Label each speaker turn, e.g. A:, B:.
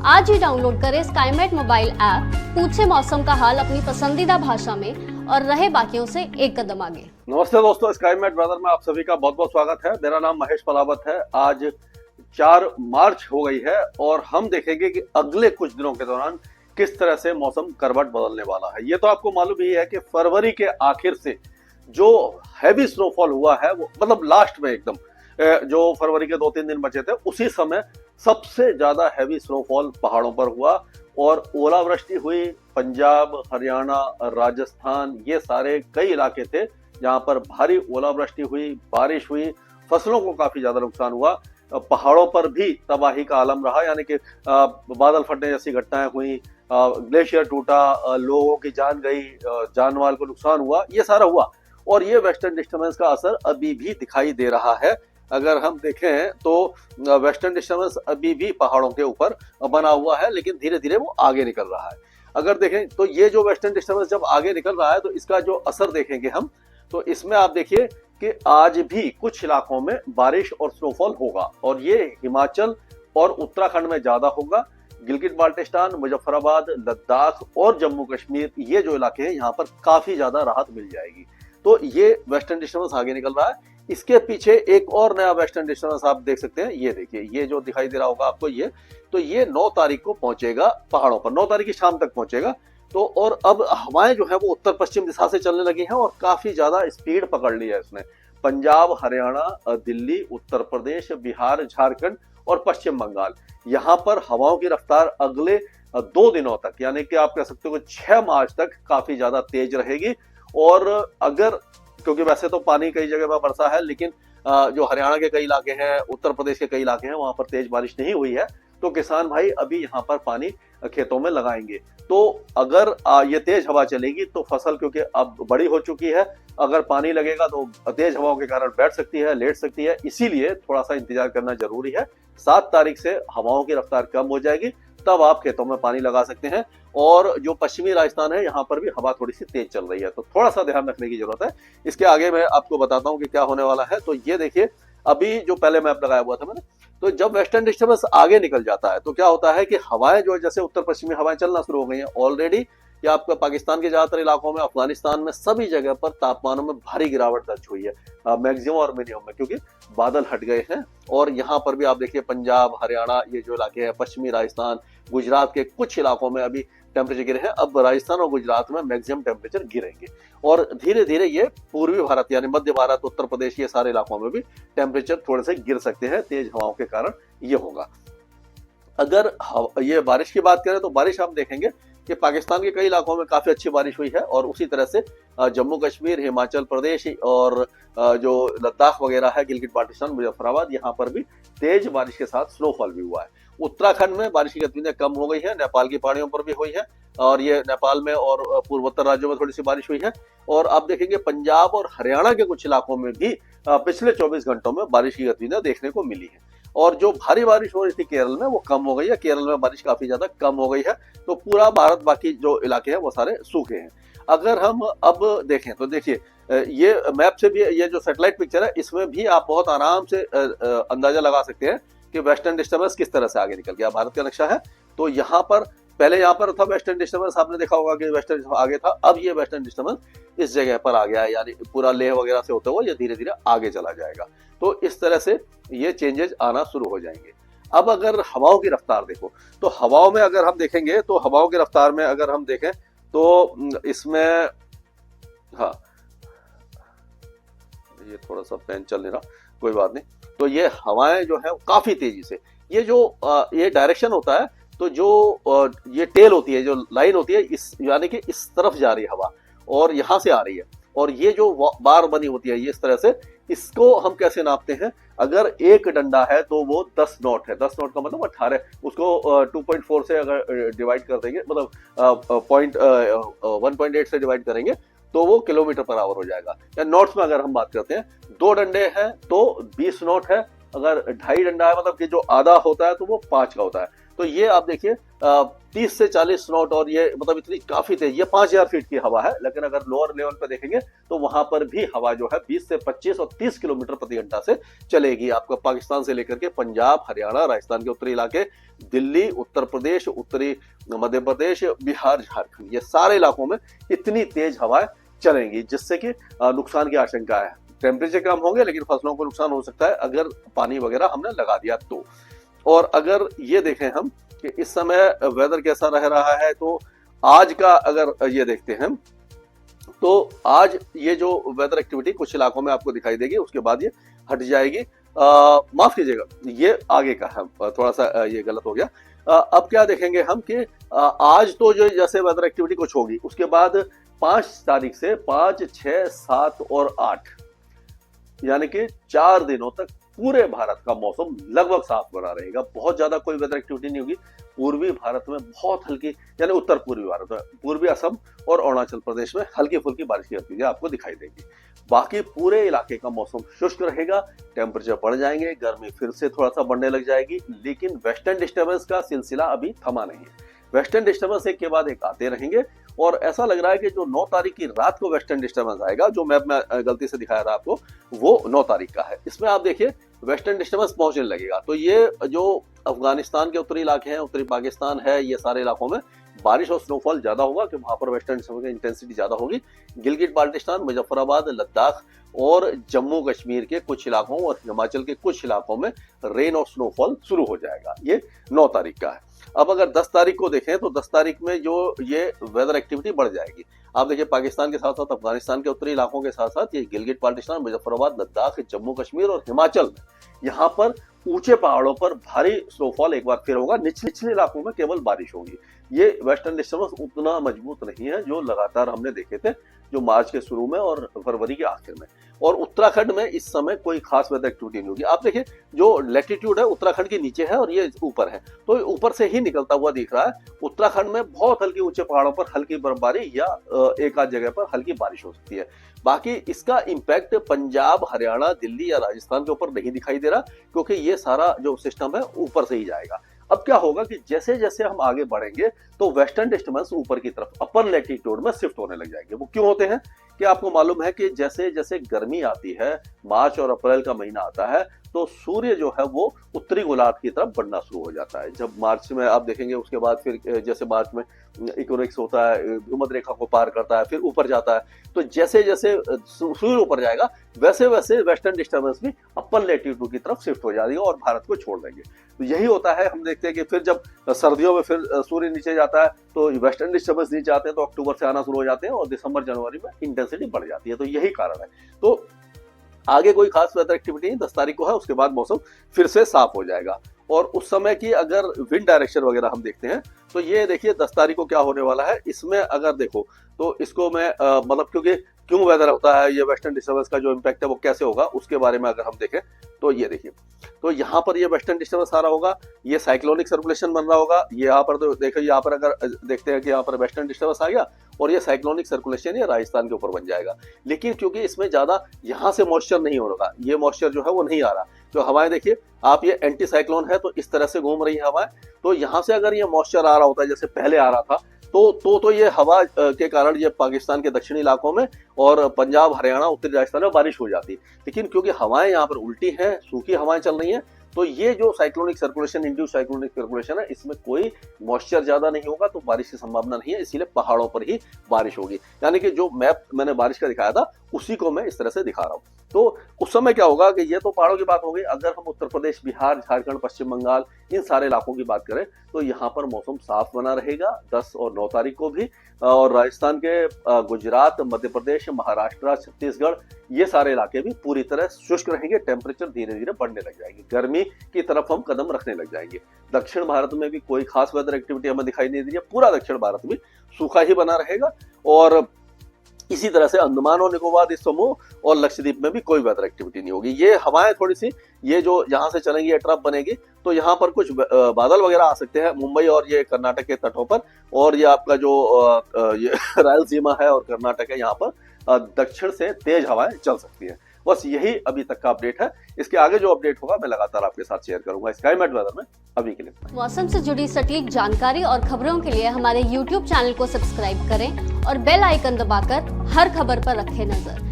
A: आज ही डाउनलोड करें Skymet mobile app, पूछे मौसम का हाल अपनी पसंदीदा भाषा में और रहे बाकियों से एक कदम आगे।
B: नमस्ते दोस्तों, स्काईमेट वेदर में आप सभी का बहुत बहुत स्वागत है। मेरा नाम महेश पलावत है। आज 4 मार्च हो गई है और हम देखेंगे कि अगले कुछ दिनों के दौरान किस तरह से मौसम करवट बदलने वाला है। ये तो आपको मालूम ही है कि फरवरी के आखिर से जो हैवी स्नोफॉल हुआ है, वो मतलब लास्ट में एकदम जो फरवरी के 2-3 दिन बचे थे, उसी समय सबसे ज्यादा हैवी स्नोफॉल पहाड़ों पर हुआ और ओलावृष्टि हुई। पंजाब, हरियाणा, राजस्थान, ये सारे कई इलाके थे जहां पर भारी ओलावृष्टि हुई, बारिश हुई, फसलों को काफी ज्यादा नुकसान हुआ। पहाड़ों पर भी तबाही का आलम रहा, यानी कि बादल फटने जैसी घटनाएं हुई, ग्लेशियर टूटा, लोगों की जान गई, जान माल को नुकसान हुआ, ये सारा हुआ। और ये वेस्टर्न डिस्टर्बेंस का असर अभी भी दिखाई दे रहा है। अगर हम देखें तो वेस्टर्न डिस्टर्बेंस अभी भी पहाड़ों के ऊपर बना हुआ है, लेकिन धीरे धीरे वो आगे निकल रहा है। अगर देखें तो ये जो वेस्टर्न डिस्टर्बेंस जब आगे निकल रहा है तो इसका जो असर देखेंगे हम, तो इसमें आप देखिए कि आज भी कुछ इलाकों में बारिश और स्नोफॉल होगा और ये हिमाचल और उत्तराखंड में ज्यादा होगा। गिलगित बाल्टिस्तान, मुजफ्फराबाद, लद्दाख और जम्मू कश्मीर, ये जो इलाके हैं, यहाँ पर काफी ज्यादा राहत मिल जाएगी। तो ये वेस्टर्न डिस्टर्बेंस आगे निकल रहा है। इसके पीछे एक और नया वेस्टर्न डिस्टर्बेंस आप देख सकते हैं। ये देखिए, ये जो दिखाई दे रहा होगा आपको, ये 9 तारीख को पहुंचेगा पहाड़ों पर, 9 तारीख की शाम तक पहुंचेगा। तो और अब हवाएं जो है वो उत्तर पश्चिम दिशा से चलने लगी हैं और काफी ज्यादा स्पीड पकड़ ली है इसने। पंजाब, हरियाणा, दिल्ली, उत्तर प्रदेश, बिहार, झारखंड और पश्चिम बंगाल, यहाँ पर हवाओं की रफ्तार अगले 2 दिनों तक, यानी कि आप कह सकते हो कि 6 मार्च तक काफी ज्यादा तेज रहेगी। और अगर, क्योंकि वैसे तो पानी कई जगह पर बरसा है, लेकिन जो हरियाणा के कई इलाके हैं, उत्तर प्रदेश के कई इलाके हैं, वहां पर तेज बारिश नहीं हुई है, तो किसान भाई अभी यहाँ पर पानी खेतों में लगाएंगे। तो अगर ये तेज हवा चलेगी तो फसल, क्योंकि अब बड़ी हो चुकी है, अगर पानी लगेगा तो तेज हवाओं के कारण बैठ सकती है, लेट सकती है, इसीलिए थोड़ा सा इंतजार करना जरूरी है। 7 तारीख से हवाओं की रफ्तार कम हो जाएगी, तब आप खेतों में पानी लगा सकते हैं। और जो पश्चिमी राजस्थान है, यहाँ पर भी हवा थोड़ी सी तेज चल रही है, तो थोड़ा सा ध्यान रखने की जरूरत है। इसके आगे मैं आपको बताता हूँ कि क्या होने वाला है। तो ये देखिए, अभी जो पहले मैप लगाया हुआ था मैंने, तो जब वेस्टर्न डिस्टर्बेंस आगे निकल जाता है तो क्या होता है कि हवाएं जो, जैसे उत्तर पश्चिमी हवाएं चलना शुरू हो गई हैं ऑलरेडी। या आपका पाकिस्तान के ज्यादातर इलाकों में, अफगानिस्तान में, सभी जगह पर तापमानों में भारी गिरावट दर्ज हुई है, मैक्सिमम और मिनिमम में, क्योंकि बादल हट गए हैं। और यहाँ पर भी आप देखिए, पंजाब, हरियाणा, ये जो इलाके हैं, पश्चिमी राजस्थान, गुजरात के कुछ इलाकों में अभी टेम्परेचर गिरे हैं। अब राजस्थान और गुजरात में मैक्सिमम टेम्परेचर गिरेंगे और धीरे धीरे ये पूर्वी भारत यानी मध्य भारत, उत्तर प्रदेश, ये सारे इलाकों में भी टेम्परेचर थोड़े से गिर सकते हैं तेज हवाओं के कारण। ये होगा। अगर ये बारिश की बात करें तो बारिश आप देखेंगे कि पाकिस्तान के कई इलाकों में काफी अच्छी बारिश हुई है और उसी तरह से जम्मू कश्मीर, हिमाचल प्रदेश और जो लद्दाख वगैरह है, गिलगित बाल्टिस्तान, मुजफ्फराबाद, यहाँ पर भी तेज बारिश के साथ स्नोफॉल भी हुआ है। उत्तराखंड में बारिश की गतिविधियां कम हो गई है, नेपाल की पहाड़ियों पर भी हुई है और ये नेपाल में और पूर्वोत्तर राज्यों में थोड़ी सी बारिश हुई है। और आप देखेंगे पंजाब और हरियाणा के कुछ इलाकों में भी पिछले 24 घंटों में बारिश की गतिविधियां देखने को मिली है। और जो भारी बारिश हो रही थी केरल में, वो कम हो गई है। केरल में बारिश काफी ज्यादा कम हो गई है। तो पूरा भारत, बाकी जो इलाके हैं वो सारे सूखे हैं। अगर हम अब देखें तो देखिए, ये मैप से भी, ये जो सैटेलाइट पिक्चर है, इसमें भी आप बहुत आराम से अंदाजा लगा सकते हैं कि वेस्टर्न डिस्टर्बेंस किस तरह से आगे निकल गया। भारत का नक्शा है, तो यहाँ पर पहले यहाँ पर था वेस्टर्न डिस्टर्बेंस, आपने देखा होगा कि वेस्टर्न आगे था। अब ये वेस्टर्न डिस्टर्बेंस इस जगह पर आ गया है, यानी पूरा लेह वगैरह से होता हुआ ये धीरे धीरे आगे चला जाएगा। तो इस तरह से ये चेंजेस आना शुरू हो जाएंगे। अब अगर हवाओं की रफ्तार देखो, तो हवाओं में अगर हम देखेंगे, तो हवाओं की रफ्तार में अगर हम देखें तो इसमें, हाँ, ये थोड़ा सा पेन चल नहीं रहा, कोई बात नहीं। तो ये हवाएं जो है काफी तेजी से, ये जो ये डायरेक्शन होता है, तो जो ये टेल होती है, जो लाइन होती है, इस यानी कि इस तरफ जा रही है हवा और यहां से आ रही है। और ये जो बार बनी होती है, ये इस तरह से, इसको हम कैसे नापते हैं? अगर एक डंडा है तो वो 10 नॉट है। 10 नॉट का मतलब 18, उसको 2.4 से अगर डिवाइड कर देंगे, मतलब 1.8 से डिवाइड करेंगे तो वो किलोमीटर पर आवर हो जाएगा। या नॉट्स में अगर हम बात करते हैं, 2 डंडे हैं तो 20 नॉट है। अगर 2.5 डंडा है, मतलब कि जो आधा होता है, तो वो 5 का होता है। तो ये आप देखिए, 30 से 40 नॉट, और ये मतलब इतनी काफी तेज, ये 5000 फीट की हवा है। लेकिन अगर लोअर लेवल पे देखेंगे तो वहां पर भी हवा जो है 20 से 25 और 30 किलोमीटर प्रति घंटा से चलेगी। आपका पाकिस्तान से लेकर के पंजाब, हरियाणा, राजस्थान के उत्तरी इलाके, दिल्ली, उत्तर प्रदेश, उत्तरी मध्य प्रदेश, बिहार, झारखंड, ये सारे इलाकों में इतनी तेज हवाएं चलेंगी, जिससे कि नुकसान की आशंका है। टेम्परेचर कम होंगे लेकिन फसलों को नुकसान हो सकता है अगर पानी वगैरह हमने लगा दिया तो। और अगर ये देखें हम कि इस समय वेदर कैसा रह रहा है, तो आज का अगर ये देखते हैं तो आज ये जो वेदर एक्टिविटी कुछ इलाकों में आपको दिखाई देगी, उसके बाद ये हट जाएगी। माफ कीजिएगा, ये आगे का है, थोड़ा सा ये गलत हो गया। अब क्या देखेंगे हम कि आज तो जो जैसे वेदर एक्टिविटी कुछ होगी, उसके बाद 5 तारीख से 5, 6, 7 और 8 यानी कि 4 दिनों तक पूरे भारत का मौसम लगभग साफ बना रहेगा। बहुत ज्यादा कोई वेदर एक्टिविटी नहीं होगी। पूर्वी भारत में बहुत हल्की, यानी उत्तर पूर्वी भारत में, पूर्वी असम और अरुणाचल प्रदेश में हल्की फुल्की बारिश की गतिविधियां आपको दिखाई देगी। बाकी पूरे इलाके का मौसम शुष्क रहेगा, टेम्परेचर बढ़ जाएंगे, गर्मी फिर से थोड़ा सा बढ़ने लग जाएगी। लेकिन वेस्टर्न डिस्टर्बेंस का सिलसिला अभी थमा नहीं है। वेस्टर्न डिस्टर्बेंस एक के बाद एक आते रहेंगे, और ऐसा लग रहा है कि जो 9 तारीख की रात को वेस्टर्न डिस्टर्बेंस आएगा, जो मैप में गलती से दिखाया था आपको, वो 9 तारीख का है। इसमें आप देखिए वेस्टर्न डिस्टर्बेंस पहुंचने लगेगा, तो ये जो अफगानिस्तान के उत्तरी इलाके हैं, उत्तरी पाकिस्तान है, ये सारे इलाकों में बारिश और स्नोफॉल ज्यादा होगा, कि वहां पर वेस्टर्न डिस्टर्बेंस की इंटेंसिटी ज्यादा होगी। गिलगिट बाल्टिस्तान, मुजफ्फराबाद, लद्दाख और जम्मू कश्मीर के कुछ इलाकों और हिमाचल के कुछ इलाकों में रेन और स्नोफॉल शुरू हो जाएगा। ये 9 तारीख का है। अब अगर 10 तारीख को देखें तो 10 तारीख में जो ये वेदर एक्टिविटी बढ़ जाएगी। आप देखिए पाकिस्तान के साथ साथ अफगानिस्तान के उत्तरी इलाकों के साथ साथ ये गिलगिट बाल्टिस्तान, मुजफ्फराबाद, लद्दाख, जम्मू कश्मीर और हिमाचल में, यहाँ पर ऊंचे पहाड़ों पर भारी स्नोफॉल एक बार फिर होगा। निचले इलाकों में केवल बारिश होगी। ये वेस्टर्न डिस्टर्बेंस उतना मजबूत नहीं है जो लगातार हमने देखे थे, जो मार्च के शुरू में और फरवरी के आखिर में। और उत्तराखंड में इस समय कोई खास वेदर एक्टिविटी नहीं होगी। आप देखिए जो लैटिट्यूड है उत्तराखंड के नीचे है और ये ऊपर है, तो ऊपर से ही निकलता हुआ दिख रहा है। उत्तराखंड में बहुत हल्की ऊंचे पहाड़ों पर हल्की बर्फबारी या एक आध जगह पर हल्की बारिश हो सकती है। बाकी इसका इम्पैक्ट पंजाब, हरियाणा, दिल्ली या राजस्थान के ऊपर नहीं दिखाई दे रहा, क्योंकि ये सारा जो सिस्टम है ऊपर से ही जाएगा। अब क्या होगा कि जैसे जैसे हम आगे बढ़ेंगे तो वेस्टर्न डिस्टर्बेंस ऊपर की तरफ अपर लैटिट्यूड में शिफ्ट होने लग जाएंगे। वो क्यों होते हैं कि आपको मालूम है कि जैसे जैसे गर्मी आती है, मार्च और अप्रैल का महीना आता है, तो सूर्य जो है वो उत्तरी गोलार्ध की तरफ बढ़ना शुरू हो जाता है। जब मार्च में आप देखेंगे, उसके बाद फिर जैसे मार्च में इक्विनोक्स होता है, भूमध्य रेखा को पार करता है, फिर ऊपर जाता है। तो जैसे जैसे सूर्य ऊपर जाएगा वैसे वैसे वेस्टर्न डिस्टर्बेंस भी अपर लैटिट्यूड की तरफ शिफ्ट हो जाएगी और भारत को छोड़ देंगे। तो यही होता है। हम देखते हैं कि फिर जब सर्दियों में फिर सूर्य नीचे जाता है तो वेस्टर्न डिस्टर्बेंस नीचे आते हैं, तो अक्टूबर से आना शुरू हो जाते हैं और दिसंबर जनवरी में इंटेंसिटी बढ़ जाती है। तो यही कारण है। तो आगे कोई खास वेदर एक्टिविटी नहीं 10 तारीख को है, उसके बाद मौसम फिर से साफ हो जाएगा। और उस समय की अगर विंड डायरेक्शन वगैरह हम देखते हैं तो ये देखिए 10 तारीख को क्या होने वाला है। इसमें अगर देखो तो इसको मैं मतलब क्योंकि क्यों वेदर होता है, ये वेस्टर्न डिस्टर्बेंस का जो इम्पैक्ट है वो कैसे होगा, उसके बारे में अगर हम देखें तो ये देखिए, तो यहाँ पर ये वेस्टर्न डिस्टर्बेंस आ रहा होगा, ये साइक्लोनिक सर्कुलेशन बन रहा होगा। ये यहाँ पर तो देखो, यहाँ पर अगर देखते हैं कि यहाँ पर वेस्टर्न डिस्टर्बेंस आ गया और ये साइक्लोनिक सर्कुलेशन ये राजस्थान के ऊपर बन जाएगा। लेकिन क्योंकि इसमें ज्यादा यहाँ से मॉइस्चर नहीं हो रहा, ये मॉइस्चर जो है वो नहीं आ रहा। जो हवाएं देखिए आप, ये एंटी साइक्लोन है तो इस तरह से घूम रही है हवाएं। तो यहाँ से अगर ये मॉइस्चर आ रहा होता है जैसे पहले आ रहा था, तो ये हवा के कारण ये पाकिस्तान के दक्षिणी इलाकों में और पंजाब, हरियाणा, उत्तरी राजस्थान में बारिश हो जाती। लेकिन क्योंकि हवाएं यहाँ पर उल्टी हैं, सूखी हवाएं चल रही हैं, तो ये जो cyclonic circulation, induce cyclonic circulation है, इसमें कोई मॉइस्चर ज्यादा नहीं होगा, तो बारिश की संभावना नहीं है। इसीलिए पहाड़ों पर ही बारिश होगी। यानी कि जो मैप मैंने बारिश का दिखाया था उसी को मैं इस तरह से दिखा रहा हूँ। तो उस समय क्या होगा कि ये तो पहाड़ों की बात हो गई। अगर हम उत्तर प्रदेश, बिहार, झारखंड, पश्चिम बंगाल, इन सारे इलाकों की बात करें तो यहाँ पर मौसम साफ बना रहेगा 10 और 9 तारीख को भी। और राजस्थान के गुजरात, मध्य प्रदेश, महाराष्ट्र, छत्तीसगढ़, ये सारे इलाके भी पूरी तरह शुष्क रहेंगे। टेम्परेचर धीरे धीरे बढ़ने लग जाएगी, गर्मी की तरफ हम कदम रखने लग जाएंगे। दक्षिण भारत में भी कोई खास वेदर एक्टिविटी हमें दिखाई नहीं दे रही है। पूरा दक्षिण भारत भी सूखा ही बना रहेगा। और इसी तरह से अंडमान और निकोबार द्वीप समूह और लक्षद्वीप में भी कोई वेदर एक्टिविटी नहीं होगी। ये हवाएं थोड़ी सी, ये जो यहाँ से चलेंगी, ये ट्रफ बनेगी, तो यहाँ पर कुछ बादल वगैरह आ सकते हैं मुंबई और ये कर्नाटक के तटों पर। और ये आपका जो ये रायलसीमा है और कर्नाटक है, यहाँ पर दक्षिण से तेज हवाएं चल सकती है। बस यही अभी तक का अपडेट है। इसके आगे जो अपडेट होगा मैं लगातार आपके साथ शेयर करूंगा स्काईमेट वेदर में। अभी के लिए
A: मौसम से जुड़ी सटीक जानकारी और खबरों के लिए हमारे YouTube चैनल को सब्सक्राइब करें और बेल आइकन दबाकर हर खबर पर रखें नजर।